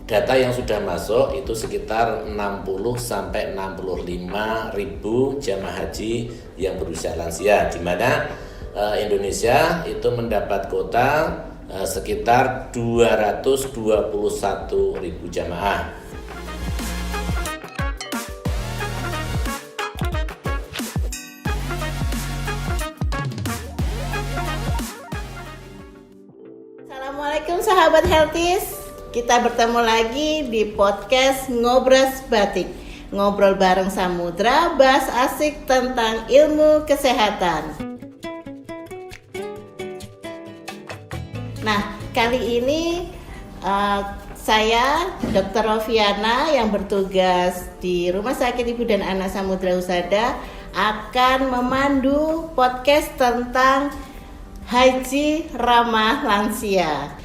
data yang sudah masuk itu sekitar 60 sampai 65 ribu jamaah haji yang berusia lansia, di mana Indonesia itu mendapat kuota sekitar 221 ribu jamaah. Assalamualaikum sahabat Healthies. Kita bertemu lagi di podcast Ngobras Batik. Ngobrol bareng Samudra, bahas asik tentang ilmu kesehatan. Nah, kali ini saya Dr. Rofiana yang bertugas di Rumah Sakit Ibu dan Anak Samudra Husada akan memandu podcast tentang haji ramah lansia.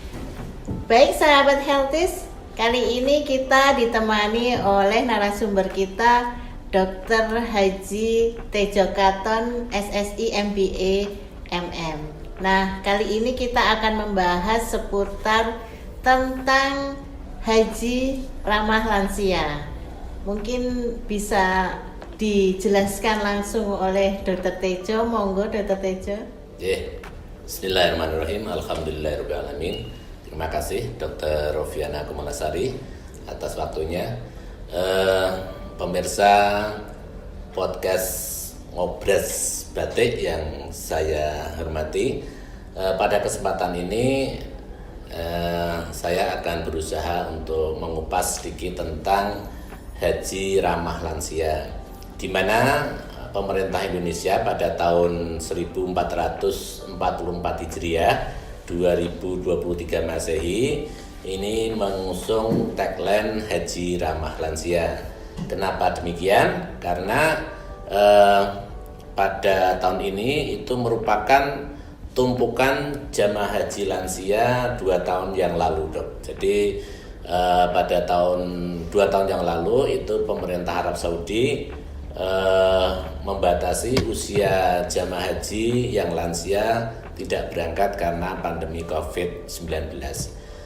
Baik sahabat Healthies, kali ini kita ditemani oleh narasumber kita Dr. Haji Tejo Katon SSI MBA MM. Nah, kali ini kita akan membahas seputar tentang haji ramah lansia. Mungkin bisa dijelaskan langsung oleh Dr. Tejo. Monggo Dr. Tejo. Bismillahirrahmanirrahim. Alhamdulillahirrahmanirrahim. Terima kasih Dr. Rofiana Kumalasari atas waktunya. Pemirsa podcast Ngobras Batik yang saya hormati, pada kesempatan ini saya akan berusaha untuk mengupas sedikit tentang haji ramah lansia, di mana pemerintah Indonesia pada tahun 1444 Hijriah 2023 Masehi ini mengusung tagline haji ramah lansia. Kenapa demikian? Karena pada tahun ini itu merupakan tumpukan jamaah haji lansia 2 tahun yang lalu, Dok. Jadi pada 2 tahun yang lalu itu pemerintah Arab Saudi membatasi usia jamaah haji yang lansia tidak berangkat karena pandemi COVID-19.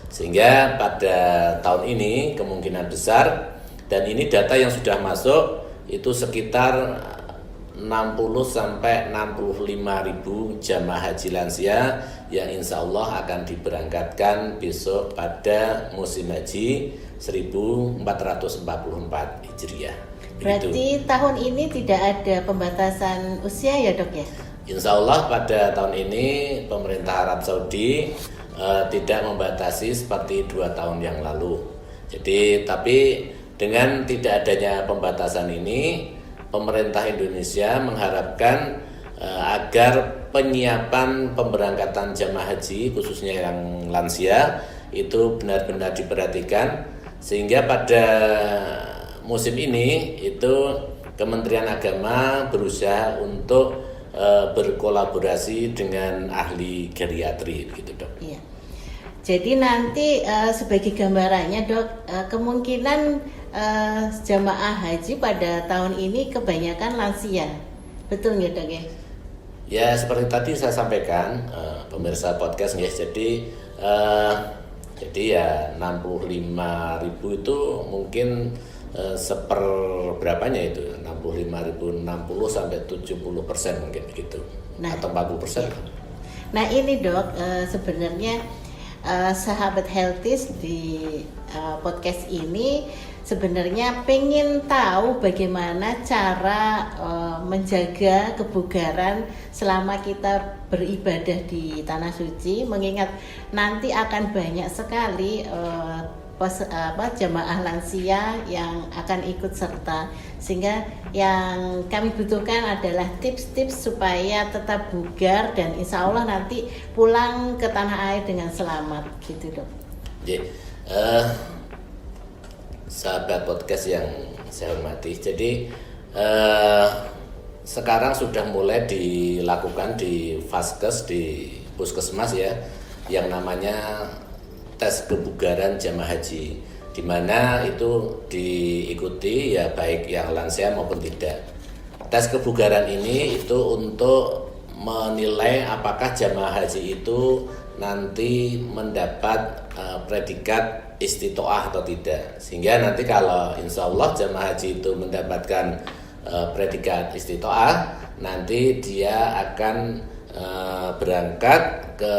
Sehingga pada tahun ini kemungkinan besar, dan ini data yang sudah masuk, itu sekitar 60 sampai 65 ribu jamaah haji lansia yang insya Allah akan diberangkatkan besok pada musim haji 1444 Hijriah. Berarti tahun ini tidak ada pembatasan usia ya, Dok ya? Insya Allah pada tahun ini pemerintah Arab Saudi tidak membatasi seperti 2 tahun yang lalu. Jadi tapi dengan tidak adanya pembatasan ini, pemerintah Indonesia mengharapkan agar penyiapan pemberangkatan jamaah haji khususnya yang lansia itu benar-benar diperhatikan, sehingga pada musim ini itu Kementerian Agama berusaha untuk berkolaborasi dengan ahli geriatri, gitu, Dok. Iya. Jadi nanti sebagai gambarannya, Dok, kemungkinan jamaah haji pada tahun ini kebanyakan lansia, betul nggak, Dok ya? Ya, seperti tadi saya sampaikan, pemirsa podcast, guys. Jadi ya 65 ribu itu mungkin seperberapanya itu 65.000, 60 sampai 70% mungkin begitu, atau 40%. Nah ini, Dok, sebenarnya sahabat Healthies di podcast ini sebenarnya pengen tahu bagaimana cara menjaga kebugaran selama kita beribadah di Tanah Suci, mengingat nanti akan banyak sekali jamaah lansia yang akan ikut serta, sehingga yang kami butuhkan adalah tips-tips supaya tetap bugar dan insya Allah nanti pulang ke tanah air dengan selamat, gitu, Dok. Sahabat podcast yang saya hormati, jadi sekarang sudah mulai dilakukan di Vaskes, di puskesmas ya, yang namanya tes kebugaran jamaah haji, di mana itu diikuti ya baik yang lansia maupun tidak. Tes kebugaran ini itu untuk menilai apakah jamaah haji itu nanti mendapat predikat istitoah atau tidak. Sehingga nanti kalau insya Allah jamaah haji itu mendapatkan predikat istitoah, nanti dia akan berangkat ke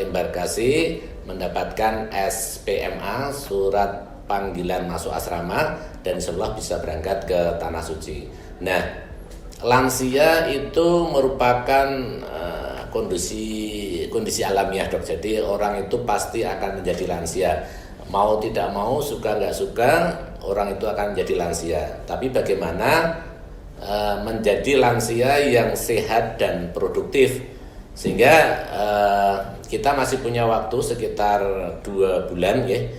embarkasi mendapatkan SPMA, surat panggilan masuk asrama, dan insya Allah bisa berangkat ke Tanah Suci. Nah, lansia itu merupakan kondisi alamiah, Dok. Jadi orang itu pasti akan menjadi lansia. Mau tidak mau, suka nggak suka, orang itu akan menjadi lansia. Tapi bagaimana menjadi lansia yang sehat dan produktif? Sehingga kita masih punya waktu sekitar 2 bulan ya.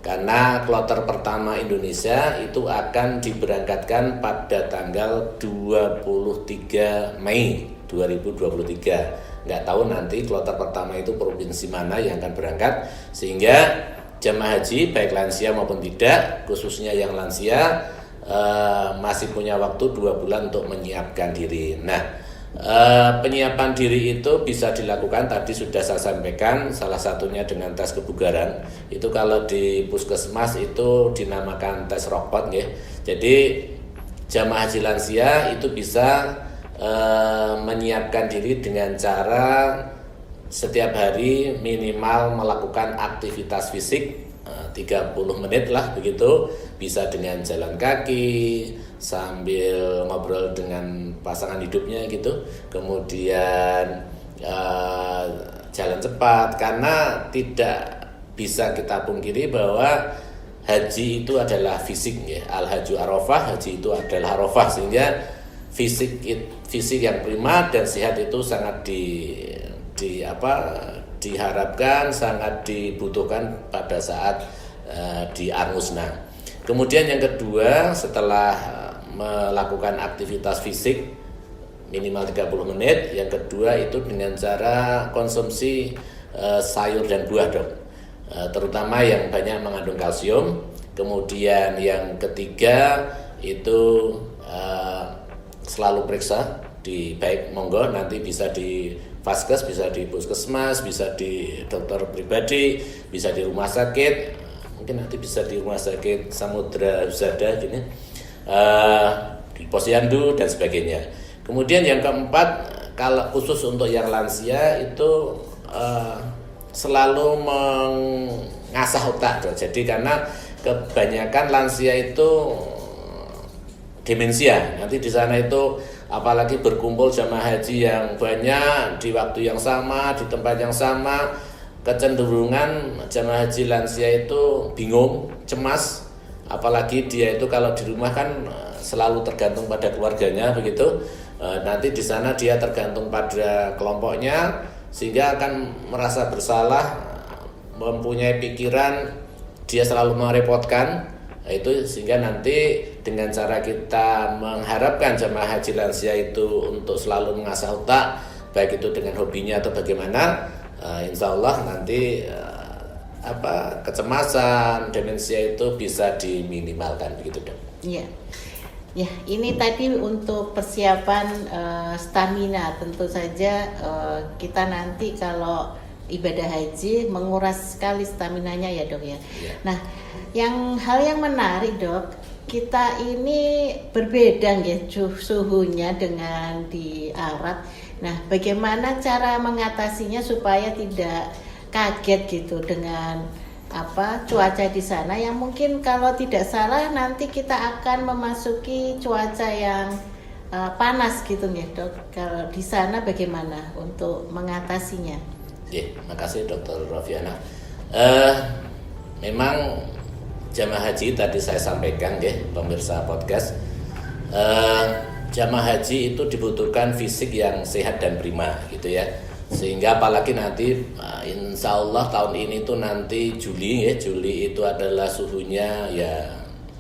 Karena kloter pertama Indonesia itu akan diberangkatkan pada tanggal 23 Mei 2023. Nggak tahu nanti kloter pertama itu provinsi mana yang akan berangkat, sehingga jamaah haji baik lansia maupun tidak, khususnya yang lansia masih punya waktu 2 bulan untuk menyiapkan diri. Nah, penyiapan diri itu bisa dilakukan, tadi sudah saya sampaikan, salah satunya dengan tes kebugaran. Itu kalau di puskesmas itu dinamakan tes robot ya. Jadi jamaah haji lansia itu bisa menyiapkan diri dengan cara setiap hari minimal melakukan aktivitas fisik 30 menit lah begitu, bisa dengan jalan kaki sambil ngobrol dengan pasangan hidupnya gitu, kemudian jalan cepat, karena tidak bisa kita pungkiri bahwa haji itu adalah fisik ya, al-haju arafah, haji itu adalah arafah, sehingga fisik yang prima dan sehat itu sangat diharapkan, sangat dibutuhkan pada saat di Armusna. Kemudian yang kedua, setelah melakukan aktivitas fisik minimal 30 menit, yang kedua itu dengan cara konsumsi sayur dan buah, Dok. Terutama yang banyak mengandung kalsium. Kemudian yang ketiga itu selalu periksa di, baik monggo nanti bisa di Vaskes, bisa di puskesmas, bisa di dokter pribadi, bisa di rumah sakit, mungkin nanti bisa di rumah sakit Samudra Husada gini, di Posyandu dan sebagainya. Kemudian yang keempat, kalau khusus untuk yang lansia itu selalu mengasah otak. Jadi karena kebanyakan lansia itu demensia. Nanti di sana itu apalagi berkumpul jamaah haji yang banyak di waktu yang sama, di tempat yang sama, kecenderungan jamaah haji lansia itu bingung, cemas. Apalagi dia itu kalau di rumah kan selalu tergantung pada keluarganya begitu. Nanti di sana dia tergantung pada kelompoknya, sehingga akan merasa bersalah, mempunyai pikiran dia selalu merepotkan. Itu sehingga nanti dengan cara kita mengharapkan jamaah haji lansia itu untuk selalu mengasah otak, baik itu dengan hobinya atau bagaimana, insya Allah nanti kecemasan, demensia itu bisa diminimalkan begitu, Dok. Iya. Ya, ini tadi untuk persiapan stamina. Tentu saja kita nanti kalau ibadah haji menguras sekali staminanya ya, Dok ya. Ya. Nah, hal yang menarik, Dok, kita ini berbeda ya suhunya dengan di Arab. Nah, bagaimana cara mengatasinya supaya tidak kaget gitu dengan cuaca di sana yang mungkin kalau tidak salah nanti kita akan memasuki cuaca yang panas gitu ya, Dok. Kalau di sana bagaimana untuk mengatasinya? Ya, makasih Dr. Rofiana. Memang jamaah haji tadi saya sampaikan ya, pemirsa podcast, jamaah haji itu dibutuhkan fisik yang sehat dan prima gitu ya. Sehingga apalagi nanti insya Allah tahun ini tuh nanti Juli itu adalah suhunya ya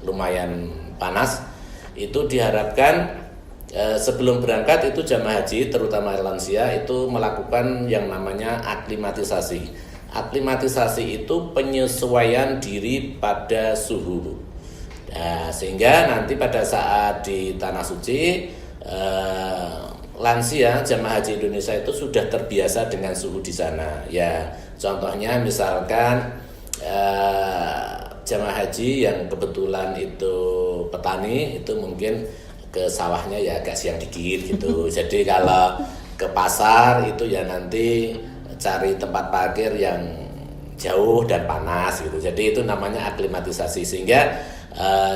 lumayan panas. Itu diharapkan sebelum berangkat itu jamaah haji terutama lansia itu melakukan yang namanya aklimatisasi. Aklimatisasi itu penyesuaian diri pada suhu. Nah, sehingga nanti pada saat di Tanah Suci lansia jamaah haji Indonesia itu sudah terbiasa dengan suhu di sana. Ya, Contohnya misalkan jamaah haji yang kebetulan itu petani, itu mungkin ke sawahnya ya agak siang dikit gitu. Jadi kalau ke pasar itu ya nanti cari tempat parkir yang jauh dan panas gitu. Jadi itu namanya aklimatisasi, sehingga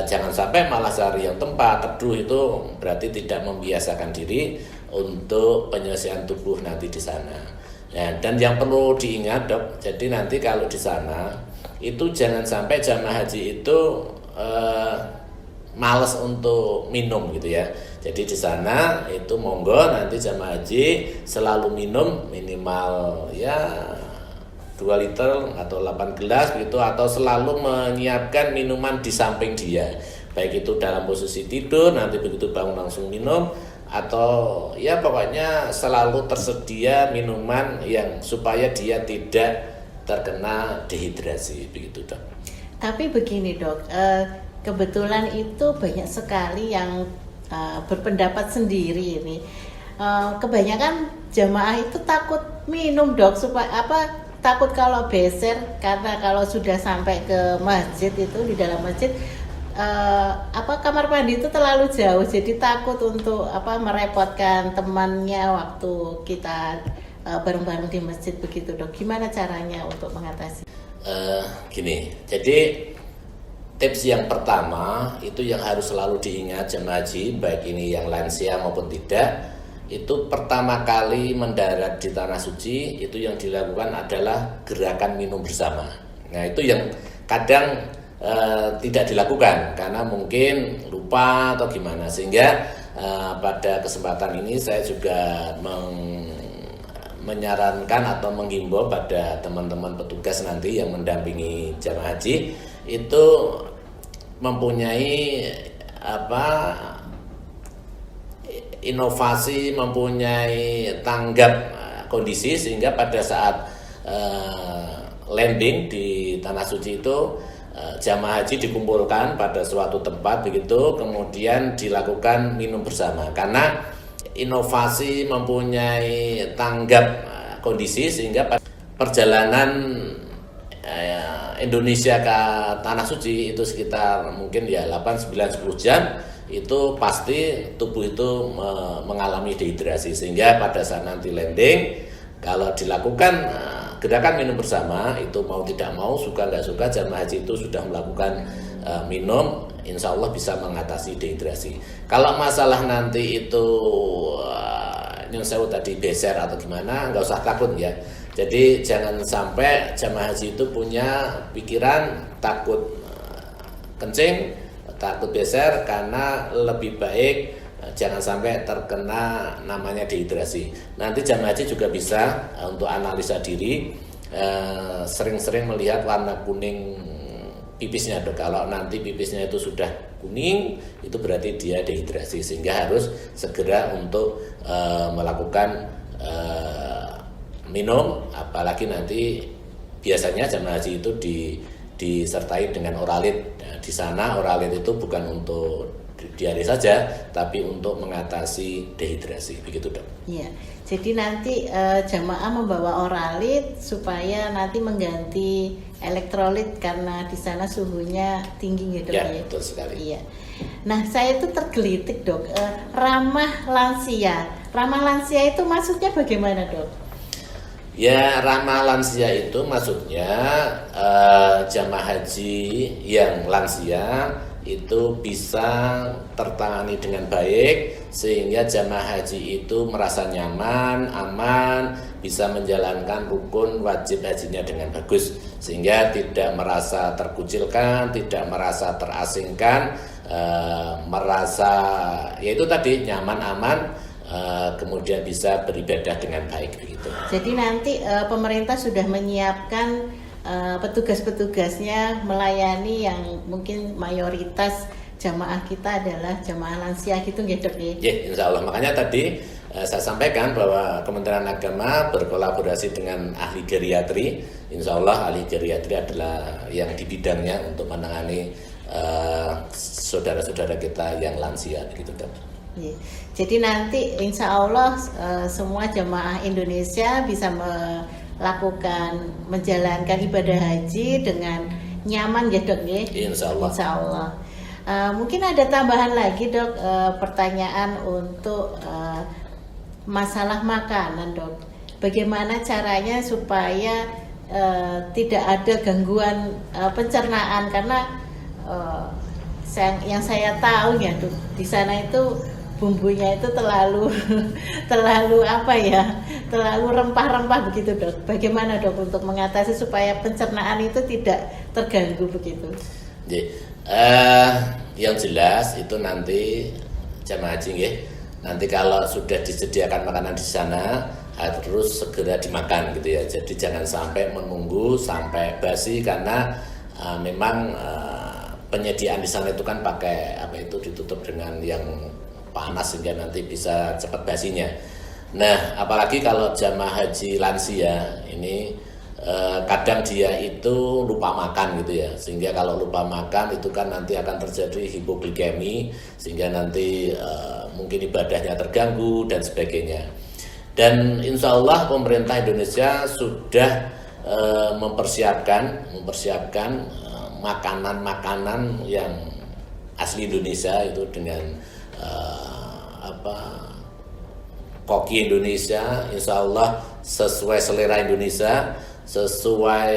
jangan sampai malah cari yang tempat teduh, itu berarti tidak membiasakan diri untuk penyelesaian tubuh nanti di sana. Ya, dan yang perlu diingat Dok, jadi nanti kalau di sana itu jangan sampai jamaah haji itu males untuk minum gitu ya. Jadi di sana itu monggo nanti jamaah haji selalu minum minimal ya 2 liter atau 8 gelas gitu, atau selalu menyiapkan minuman di samping dia, baik itu dalam posisi tidur, nanti begitu bangun langsung minum, atau ya pokoknya selalu tersedia minuman yang supaya dia tidak terkena dehidrasi begitu Dok. Tapi begini Dok, kebetulan itu banyak sekali yang berpendapat sendiri ini. Kebanyakan jamaah itu takut minum Dok, supaya apa? Takut kalau beser, karena kalau sudah sampai ke masjid itu, di dalam masjid kamar mandi itu terlalu jauh, jadi takut untuk merepotkan temannya waktu kita bareng-bareng di masjid begitu Dok. Gimana caranya untuk mengatasi? Gini, jadi tips yang pertama itu yang harus selalu diingat jemaah haji, baik ini yang lansia maupun tidak, itu pertama kali mendarat di tanah suci itu yang dilakukan adalah gerakan minum bersama. Nah itu yang kadang tidak dilakukan karena mungkin lupa atau gimana, sehingga pada kesempatan ini saya juga menyarankan atau menghimbau pada teman-teman petugas nanti yang mendampingi jamaah haji itu mempunyai inovasi, mempunyai tanggap kondisi, sehingga pada saat landing di tanah suci itu jamaah haji dikumpulkan pada suatu tempat begitu, kemudian dilakukan minum bersama. Karena inovasi mempunyai tanggap kondisi, sehingga perjalanan Indonesia ke tanah suci itu sekitar mungkin ya 8, 9, 10 jam, itu pasti tubuh itu mengalami dehidrasi, sehingga pada saat nanti landing kalau dilakukan gerakan minum bersama itu mau tidak mau, suka nggak suka, jamaah haji itu sudah melakukan minum, insya Allah bisa mengatasi dehidrasi. Kalau masalah nanti itu nyun sewu tadi beser atau gimana, nggak usah takut ya. Jadi jangan sampai jamaah haji itu punya pikiran takut kencing, takut beser, karena lebih baik jangan sampai terkena namanya dehidrasi. Nanti jamaah haji juga bisa untuk analisa diri, sering-sering melihat warna kuning pipisnya Dok. Kalau nanti pipisnya itu sudah kuning, itu berarti dia dehidrasi, sehingga harus segera untuk melakukan minum. Apalagi nanti biasanya jamaah haji itu disertai dengan oralit. Nah, di sana oralit itu bukan untuk diare saja, tapi untuk mengatasi dehidrasi begitu Dok. Iya. Jadi nanti jamaah membawa oralit supaya nanti mengganti elektrolit karena di sana suhunya tinggi gitu ya. Ya. Betul sekali. Iya. Nah, saya itu tergelitik Dok. Ramah lansia. Ramah lansia itu maksudnya bagaimana Dok? Ya, ramah lansia itu maksudnya jamaah haji yang lansia itu bisa tertangani dengan baik, sehingga jamaah haji itu merasa nyaman, aman, bisa menjalankan rukun wajib hajinya dengan bagus, sehingga tidak merasa terkucilkan, tidak merasa terasingkan, merasa yaitu tadi nyaman, aman, kemudian bisa beribadah dengan baik begitu. Jadi nanti pemerintah sudah menyiapkan petugas-petugasnya melayani yang mungkin mayoritas jamaah kita adalah jamaah lansia gitu gitu ya. Ya, insya Allah. Makanya tadi saya sampaikan bahwa Kementerian Agama berkolaborasi dengan ahli geriatri. Insya Allah ahli geriatri adalah yang di bidangnya untuk menangani saudara-saudara kita yang lansia gitu Dok. Ya. Jadi nanti insya Allah semua jamaah Indonesia bisa lakukan menjalankan ibadah haji dengan nyaman ya dok ya. Insya Allah. Insya Allah. Mungkin ada tambahan lagi dok, pertanyaan untuk masalah makanan dok. Bagaimana caranya supaya tidak ada gangguan pencernaan, karena yang saya tahu ya dok, di sana itu bumbunya itu terlalu terlalu rempah-rempah begitu dok. Bagaimana dok untuk mengatasi supaya pencernaan itu tidak terganggu begitu? Yang jelas itu nanti jamaah haji ya. Nanti kalau sudah disediakan makanan di sana harus segera dimakan gitu ya. Jadi jangan sampai menunggu sampai basi, karena memang penyediaan di sana itu kan pakai ditutup dengan yang panas sehingga nanti bisa cepat basinya. Nah, apalagi kalau jamaah haji lansia ini kadang dia itu lupa makan gitu ya, sehingga kalau lupa makan itu kan nanti akan terjadi hipoglikemi, sehingga nanti mungkin ibadahnya terganggu dan sebagainya. Dan insya Allah pemerintah Indonesia sudah mempersiapkan makanan-makanan yang asli Indonesia itu dengan koki Indonesia, insya Allah sesuai selera Indonesia, sesuai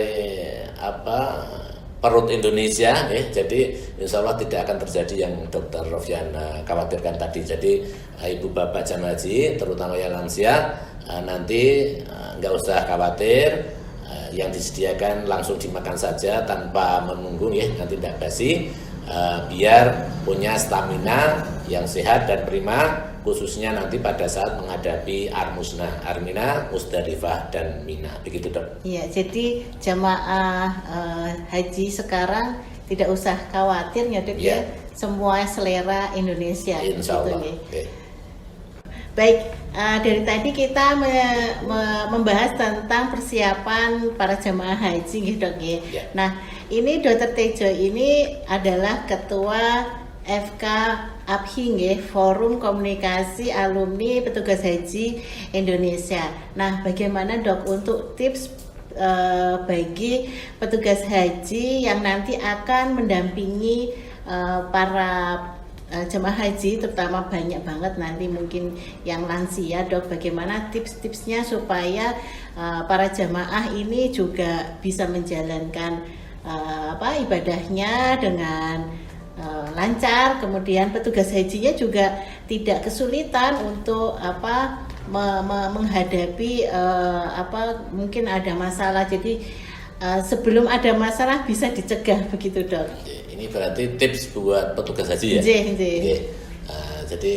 perut Indonesia ya. Jadi insya Allah tidak akan terjadi yang Dr. Rofiana khawatirkan tadi. Jadi ibu bapak jamaah haji terutama yang lansia nanti nggak usah khawatir, yang disediakan langsung dimakan saja tanpa menunggu ya, nanti tidak basi. Biar punya stamina yang sehat dan prima, khususnya nanti pada saat menghadapi Armina, Musdalifah dan Mina. Begitu dok. Iya, jadi jamaah haji sekarang tidak usah khawatir ya dok ya. Semua selera Indonesia. Insya Allah. Gitu, ya. Baik, dari tadi kita membahas tentang persiapan para jamaah haji gitu dok ya. Nah, ini Dr. Tejo ini adalah ketua FK APHI, Forum Komunikasi Alumni Petugas Haji Indonesia. Nah, bagaimana dok untuk tips bagi petugas haji yang nanti akan mendampingi para jemaah haji, terutama banyak banget nanti mungkin yang lansia dok, bagaimana tips-tipsnya supaya para jemaah ini juga bisa menjalankan ibadahnya dengan lancar, kemudian petugas hajinya juga tidak kesulitan untuk menghadapi mungkin ada masalah. Jadi sebelum ada masalah bisa dicegah begitu dok. Ini berarti tips buat petugas haji ya. Jadi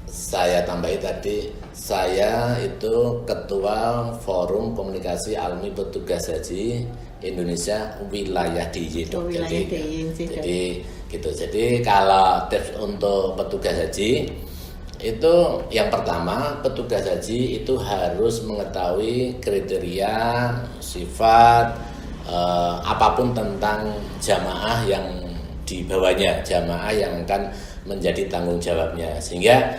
saya tambahi tadi, saya itu ketua Forum Komunikasi Alumni Petugas Haji Indonesia wilayah DIY dok. Jadi gitu. Jadi kalau tips untuk petugas haji itu yang pertama, petugas haji itu harus mengetahui kriteria, sifat, apapun tentang jamaah yang dibawanya, jamaah yang akan menjadi tanggung jawabnya, sehingga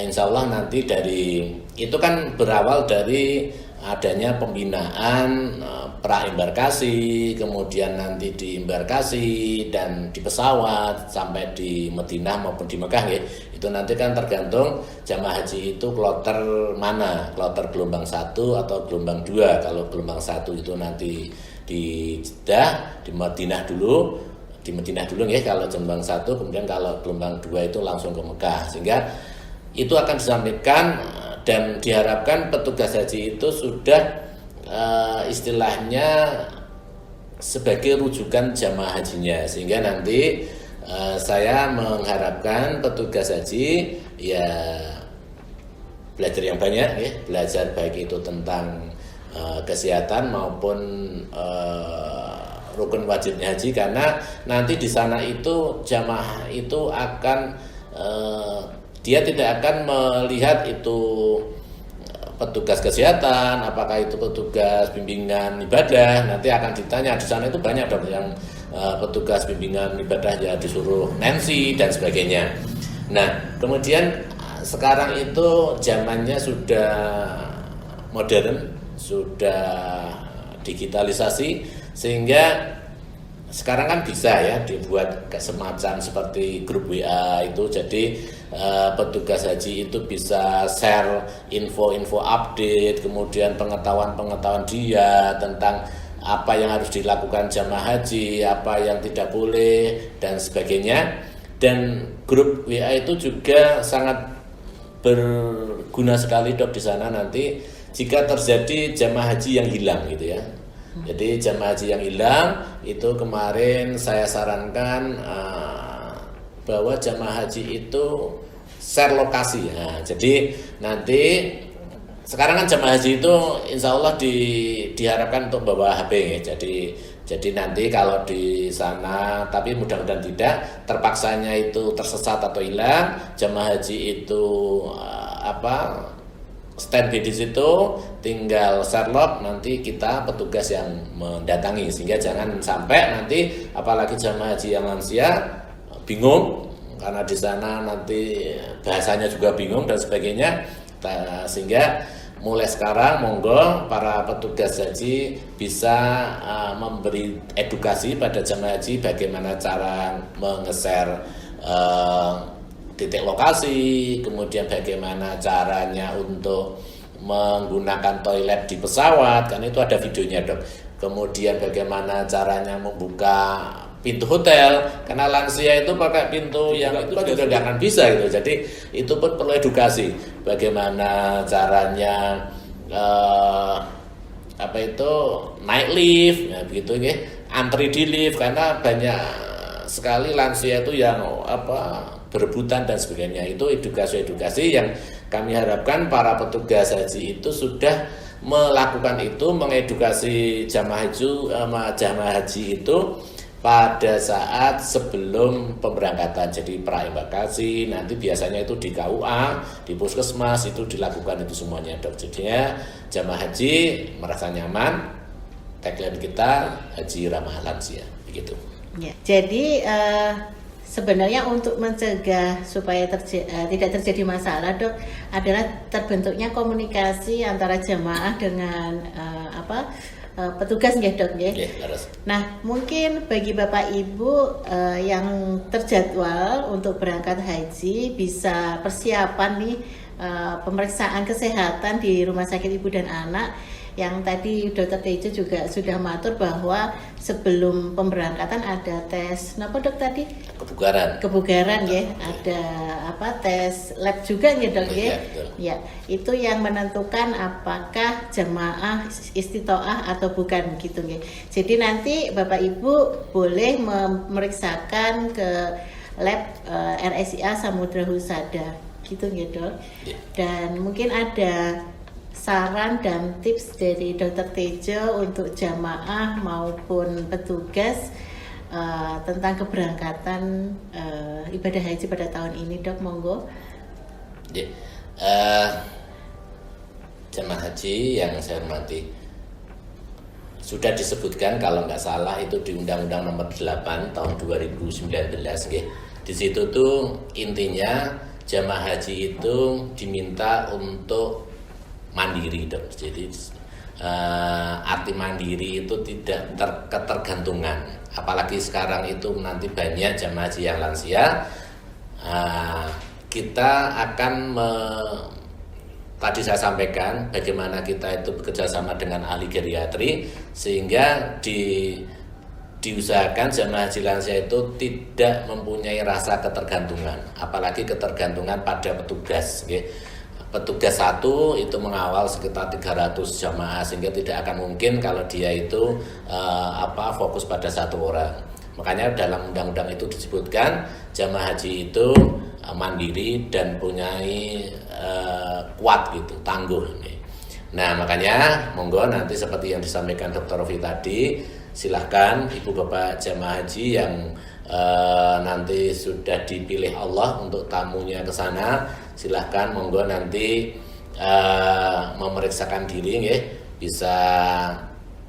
insya Allah nanti dari itu kan berawal dari adanya pembinaan pra-embarkasi, kemudian nanti di embarkasi dan di pesawat sampai di Madinah maupun di Mekah ya. Itu nanti kan tergantung jamaah haji itu kloter mana, kloter gelombang 1 atau gelombang 2. Kalau gelombang 1 itu nanti di Jeddah, di Madinah dulu ya kalau gelombang 1, kemudian kalau gelombang 2 itu langsung ke Mekah, sehingga itu akan disampaikan dan diharapkan petugas haji itu sudah istilahnya sebagai rujukan jamaah hajinya, sehingga nanti saya mengharapkan petugas haji ya belajar yang banyak ya, belajar baik itu tentang kesehatan maupun rukun wajibnya haji, karena nanti di sana itu jamaah itu akan dia tidak akan melihat itu petugas kesehatan, apakah itu petugas bimbingan ibadah. Nanti akan ditanya, di sana itu banyak dong yang petugas bimbingan ibadah ya disuruh Nancy dan sebagainya. Nah, kemudian sekarang itu zamannya sudah modern, sudah digitalisasi, sehingga sekarang kan bisa ya dibuat semacam seperti grup WA itu, jadi petugas haji itu bisa share info-info update, kemudian pengetahuan dia tentang apa yang harus dilakukan jamaah haji, apa yang tidak boleh dan sebagainya. Dan grup WA itu juga sangat berguna sekali Dok di sana nanti jika terjadi jamaah haji yang hilang gitu ya. Jadi jamaah haji yang hilang itu kemarin saya sarankan bahwa jamaah haji itu share lokasi. Nah, jadi nanti sekarang kan jamaah haji itu insya Allah diharapkan untuk bawa HP ya. Jadi nanti kalau di sana, tapi mudah-mudahan tidak, terpaksanya itu tersesat atau hilang, jamaah haji itu standby di situ, tinggal share log, nanti kita petugas yang mendatangi, sehingga jangan sampai nanti apalagi jamaah haji yang lansia bingung karena di sana nanti bahasanya juga bingung dan sebagainya, sehingga mulai sekarang monggo para petugas haji bisa memberi edukasi pada jamaah haji bagaimana cara menge-share titik lokasi, kemudian bagaimana caranya untuk menggunakan toilet di pesawat, kan itu ada videonya Dok. Kemudian bagaimana caranya membuka pintu hotel, karena lansia itu pakai pintu yang itu juga nggak akan bisa gitu. Jadi itu pun perlu edukasi, bagaimana caranya naik lift, ya begitu ya, antri di lift, karena banyak sekali lansia itu yang berebutan dan sebagainya. Itu edukasi yang kami harapkan para petugas haji itu sudah melakukan itu, mengedukasi jamaah haji itu pada saat sebelum pemberangkatan. Jadi pra-embakasi nanti biasanya itu di KUA, di puskesmas itu dilakukan itu semuanya Dok. Jadinya jamaah haji merasa nyaman. Tagline kita haji ramah lansia begitu. Ya, jadi sebenarnya untuk mencegah supaya tidak terjadi masalah Dok adalah terbentuknya komunikasi antara jamaah dengan petugas ya Dok ya. Nah mungkin bagi Bapak Ibu yang terjadwal untuk berangkat haji bisa persiapan nih pemeriksaan kesehatan di Rumah Sakit Ibu dan Anak. Yang tadi Dr. Tejo juga sudah matur bahwa sebelum pemberangkatan ada tes, kenapa Dok tadi? Kebugaran ya, ada tes lab juga ya Dok ya. Ya, itu yang menentukan apakah jamaah istitoah atau bukan gitu ya. Jadi nanti Bapak Ibu boleh memeriksakan ke lab RSIA Samudra Husada gitu ya Dok. Dan mungkin ada saran dan tips dari Dr. Tejo untuk jamaah maupun petugas tentang keberangkatan ibadah haji pada tahun ini Dok, monggo. Jamaah haji yang saya hormati, sudah disebutkan kalau nggak salah itu di Undang-Undang Nomor 8 tahun 2019 nggih. Di situ tuh intinya jamaah haji itu diminta untuk mandiri Dok. Jadi arti mandiri itu tidak ketergantungan. Apalagi sekarang itu nanti banyak jamaah haji yang lansia. Kita akan tadi saya sampaikan bagaimana kita itu bekerja sama dengan ahli geriatri sehingga diusahakan jamaah haji lansia itu tidak mempunyai rasa ketergantungan, apalagi ketergantungan pada petugas. Petugas satu itu mengawal sekitar 300 jamaah, sehingga tidak akan mungkin kalau dia itu fokus pada satu orang. Makanya dalam undang-undang itu disebutkan jamaah haji itu mandiri dan punyai kuat gitu, tangguh. Nah makanya monggo nanti seperti yang disampaikan Dr. Rofi tadi, silahkan Ibu Bapak jamaah haji yang nanti sudah dipilih Allah untuk tamunya ke sana, silahkan monggo nanti memeriksakan diri ya, bisa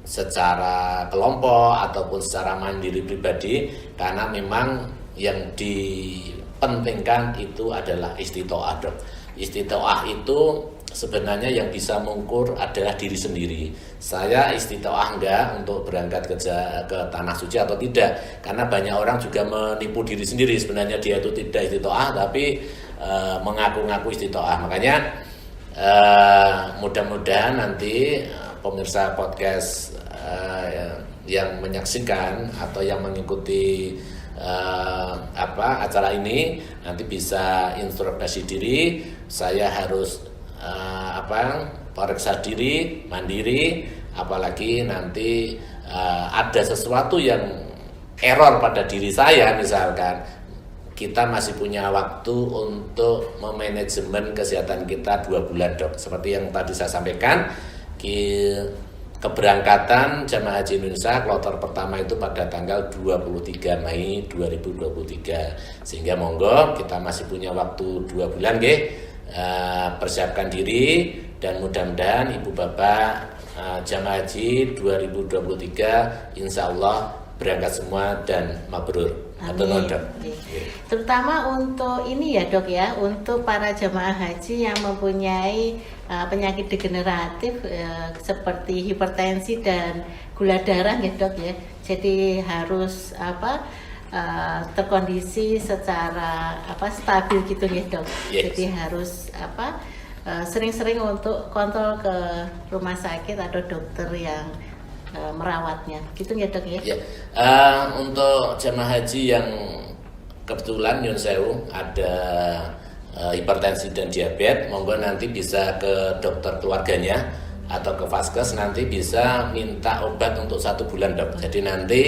secara kelompok ataupun secara mandiri pribadi, karena memang yang dipentingkan itu adalah istitoah Dok. Istitoah itu sebenarnya yang bisa mengukur adalah diri sendiri. Saya istitoah enggak untuk berangkat ke tanah suci atau tidak, karena banyak orang juga menipu diri sendiri. Sebenarnya dia itu tidak istitoah tapi mengaku-ngaku istitoah. Makanya mudah-mudahan nanti pemirsa podcast yang menyaksikan atau yang mengikuti acara ini nanti bisa introspeksi diri. Saya harus periksa diri, mandiri, apalagi nanti ada sesuatu yang error pada diri saya, misalkan kita masih punya waktu untuk memanajemen kesehatan kita 2 bulan, Dok. Seperti yang tadi saya sampaikan, keberangkatan jamaah haji Indonesia kloter pertama itu pada tanggal 23 Mei 2023. Sehingga monggo kita masih punya waktu 2 bulan, persiapkan diri, dan mudah-mudahan ibu bapak jamaah haji 2023 insya Allah berangkat semua dan mabrur. Amin. Terutama untuk ini ya, Dok, ya, untuk para jamaah haji yang mempunyai penyakit degeneratif seperti hipertensi dan gula darah ya, Dok, ya. Jadi harus terkondisi secara stabil gitu ya, Dok. Yes. Jadi harus sering-sering untuk kontrol ke rumah sakit atau dokter yang merawatnya, gitu ya, Dok, ya. Ya. Untuk jamaah haji yang kebetulan nyun sewu ada hipertensi dan diabetes, monggo nanti bisa ke dokter keluarganya atau ke vaskes, nanti bisa minta obat untuk 1 bulan, Dok. Jadi nanti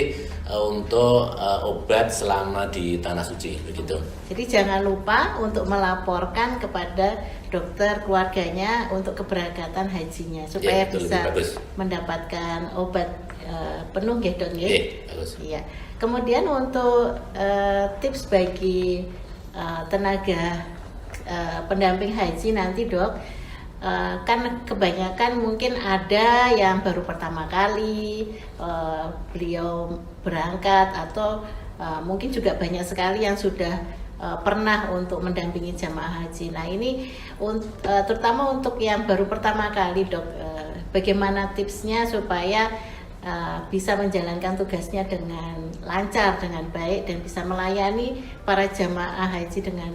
untuk obat selama di tanah suci, begitu. Jadi jangan lupa untuk melaporkan kepada dokter keluarganya untuk keberangkatan hajinya supaya bisa mendapatkan obat penuh ya, Dok, ya. Iya. Kemudian untuk tips bagi tenaga pendamping haji nanti, Dok, kan kebanyakan mungkin ada yang baru pertama kali beliau berangkat, atau mungkin juga banyak sekali yang sudah pernah untuk mendampingi jamaah haji. Nah, ini terutama untuk yang baru pertama kali, Dok, bagaimana tipsnya supaya bisa menjalankan tugasnya dengan lancar, dengan baik, dan bisa melayani para jamaah haji dengan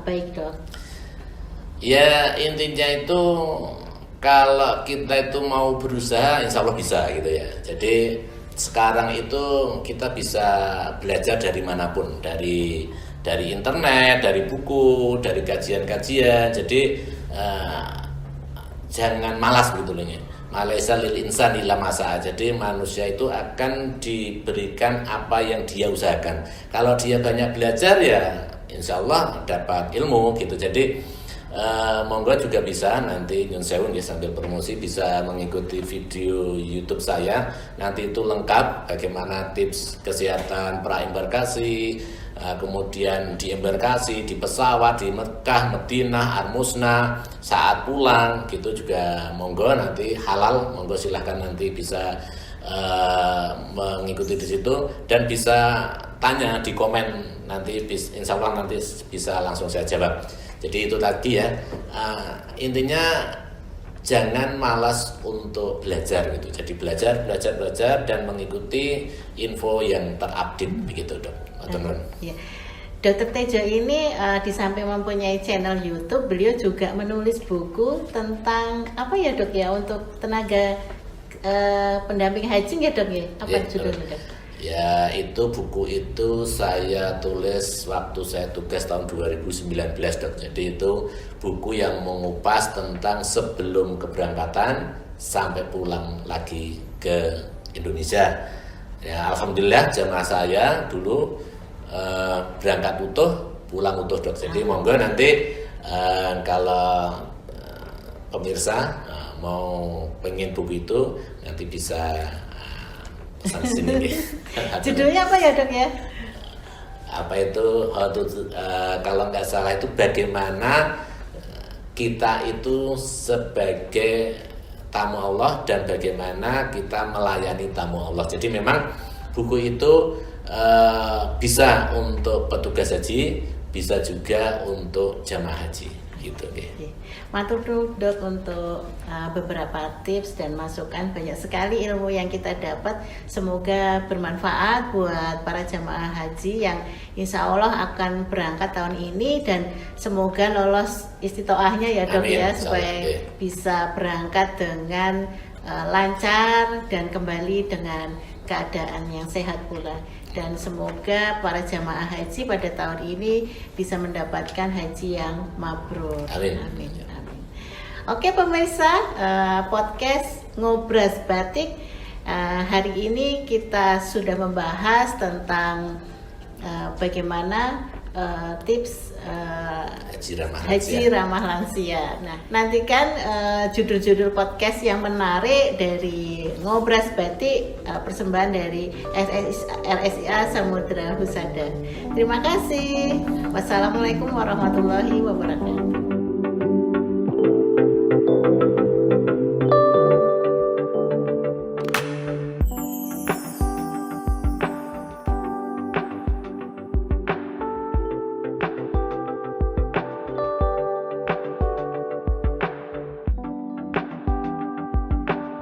baik, Dok? Ya, intinya itu kalau kita itu mau berusaha, insya Allah bisa gitu ya. Jadi sekarang itu kita bisa belajar dari manapun, dari internet, dari buku, dari kajian-kajian. Jadi jangan malas gitu loh ya. Malaisa lil insan illa masa. Jadi manusia itu akan diberikan apa yang dia usahakan. Kalau dia banyak belajar ya insya Allah dapat ilmu gitu. Jadi monggo juga bisa nanti nyun sewu sambil promosi bisa mengikuti video YouTube saya. Nanti itu lengkap bagaimana tips kesehatan pra-embarkasi, kemudian di embarkasi, di pesawat, di Mekah, Madinah, Al-Musnah, saat pulang gitu juga monggo nanti halal, monggo silahkan nanti bisa mengikuti di situ, dan bisa tanya di komen nanti, insya Allah nanti bisa langsung saya jawab. Jadi itu tadi ya, intinya jangan malas untuk belajar gitu. Jadi belajar dan mengikuti info yang terupdate begitu, Dok. Ya. Dr. Tejo ini di samping mempunyai channel YouTube, beliau juga menulis buku tentang apa ya, Dok, ya, untuk tenaga pendamping haji ya, Dok, ya. Apa judulnya, Dok? Ya, itu buku itu saya tulis waktu saya tugas tahun 2019, Dok. Jadi itu buku yang mengupas tentang sebelum keberangkatan sampai pulang lagi ke Indonesia. Ya, alhamdulillah jamaah saya dulu berangkat utuh, pulang utuh, Dok. Jadi monggo nanti kalau pemirsa mau pengen buku itu nanti bisa pesan sini. Judulnya apa ya, Dok, ya? Apa itu kalau nggak salah itu bagaimana kita itu sebagai tamu Allah dan bagaimana kita melayani tamu Allah. Jadi memang buku itu bisa untuk petugas haji, bisa juga untuk jamaah haji. gitu deh. Matur nuwun Dok untuk beberapa tips dan masukan, banyak sekali ilmu yang kita dapat. Semoga bermanfaat buat para jamaah haji yang insya Allah akan berangkat tahun ini, dan semoga lolos istitoahnya ya Dok. Amin, Ya, supaya bisa berangkat dengan lancar dan kembali dengan keadaan yang sehat pula. Dan semoga para jamaah haji pada tahun ini bisa mendapatkan haji yang mabrur. Amin. Amin. Amin. Oke pemirsa, podcast Ngobras Batik hari ini kita sudah membahas tentang bagaimana tips haji ramah lansia. Nah, nantikan judul-judul podcast yang menarik dari Ngobras Batik, persembahan dari RSIA Samudra Husada. Terima kasih. Wassalamualaikum warahmatullahi wabarakatuh.